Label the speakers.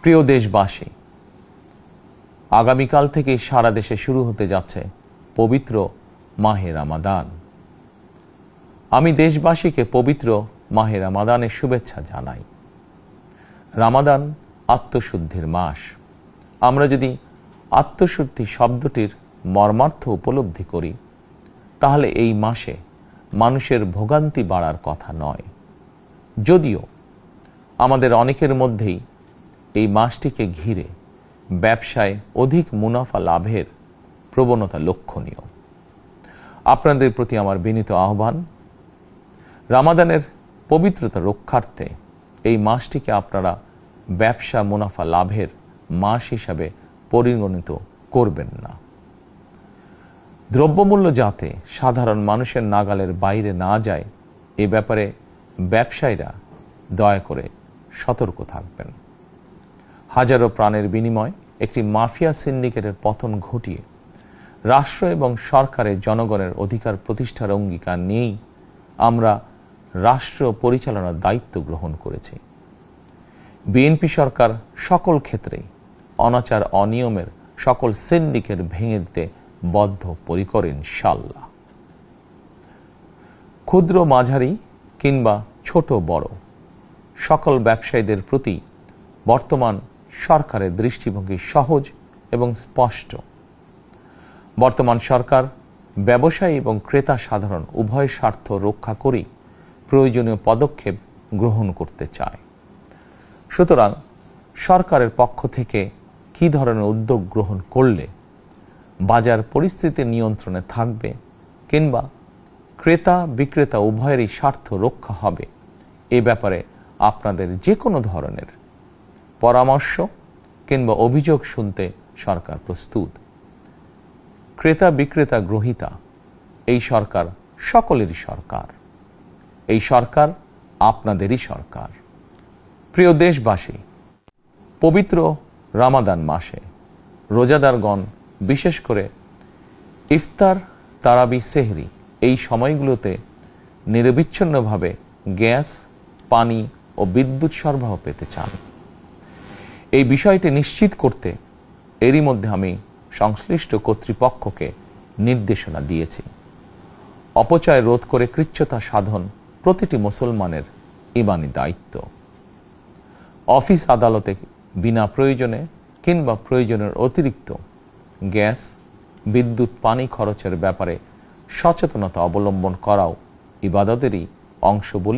Speaker 1: প্রিয় দেশবাসী, আগামীকাল থেকে সারা দেশে শুরু হতে যাচ্ছে পবিত্র মাহে রমাদান। আমি দেশবাসীকে পবিত্র মাহে রমাদানের শুভেচ্ছা জানাই। রমাদান আত্মশুদ্ধির মাস। আমরা যদি আত্মশুদ্ধি শব্দটির মর্মার্থ উপলব্ধি করি, তাহলে এই মাসে মানুষের ভোগান্তি বাড়ার কথা নয়। যদিও আমাদের অনেকের মধ্যেই এই মাসটিকে ঘিরে ব্যবসায় অধিক মুনাফা লাভের প্রবণতা লক্ষণীয়। আপনাদের প্রতি আমার বিনীত আহ্বান, রমাদানের পবিত্রতা রক্ষার্থে এই মাসটিকে আপনারা ব্যবসা মুনাফা লাভের মাস হিসাবে পরিগণিত করবেন না। দ্রব্যমূল্য যাতে সাধারণ মানুষের নাগালের বাইরে না যায়, এ ব্যাপারে ব্যবসায়ীরা দয়া করে সতর্ক থাকবেন। হাজারো প্রাণের বিনিময়ে একটি মাফিয়া সিন্ডিকেটের পতন ঘটিয়ে রাষ্ট্র এবং সরকারের জনগণের অধিকার প্রতিষ্ঠার অঙ্গীকার নিয়েই আমরা রাষ্ট্র পরিচালনার দায়িত্ব গ্রহণ করেছি। বিএনপি সরকার সকল ক্ষেত্রেই অনাচার অনিয়মের সকল সিন্ডিকেট ভেঙে দিতে বদ্ধপরিকর ইনশাআল্লাহ। ক্ষুদ্র মাঝারি কিংবা ছোট বড় সকল ব্যবসায়ীদের প্রতি বর্তমান সরকারের দৃষ্টিভঙ্গি সহজ এবং স্পষ্ট। বর্তমান সরকার ব্যবসায়ী এবং ক্রেতা সাধারণ উভয় স্বার্থ রক্ষা করেই প্রয়োজনীয় পদক্ষেপ গ্রহণ করতে চায়। সুতরাং সরকারের পক্ষ থেকে কী ধরনের উদ্যোগ গ্রহণ করলে বাজার পরিস্থিতি নিয়ন্ত্রণে থাকবে কিংবা ক্রেতা বিক্রেতা উভয়েরই স্বার্থ রক্ষা হবে, এ ব্যাপারে আপনাদের যে কোনো ধরনের পরামর্শ কিংবা অভিযোগ শুনতে সরকার প্রস্তুত। ক্রেতা বিক্রেতা গ্রহীতা এই সরকার সকলেরই সরকার। এই সরকার আপনাদেরই সরকার। প্রিয় দেশবাসী, পবিত্র রমাদান মাসে রোজাদারগণ বিশেষ করে ইফতার, তারাবি, সেহরি এই সময়গুলোতে নিরবিচ্ছিন্নভাবে গ্যাস, পানি ও বিদ্যুৎ সরবরাহ পেতে চান। এই বিষয়টি নিশ্চিত করতে এরই মধ্যে আমি সংশ্লিষ্ট কর্তৃপক্ষকে নির্দেশনা দিয়েছি। অপচয় রোধ করে কৃচ্ছ্রতা সাধন প্রতিটি মুসলমানের ঈমানি দায়িত্ব। অফিস আদালতে বিনা প্রয়োজনে কিংবা প্রয়োজনের অতিরিক্ত গ্যাস, বিদ্যুৎ, পানি খরচের ব্যাপারে সচেতনতা অবলম্বন করাও ইবাদতেরই অংশ বলেই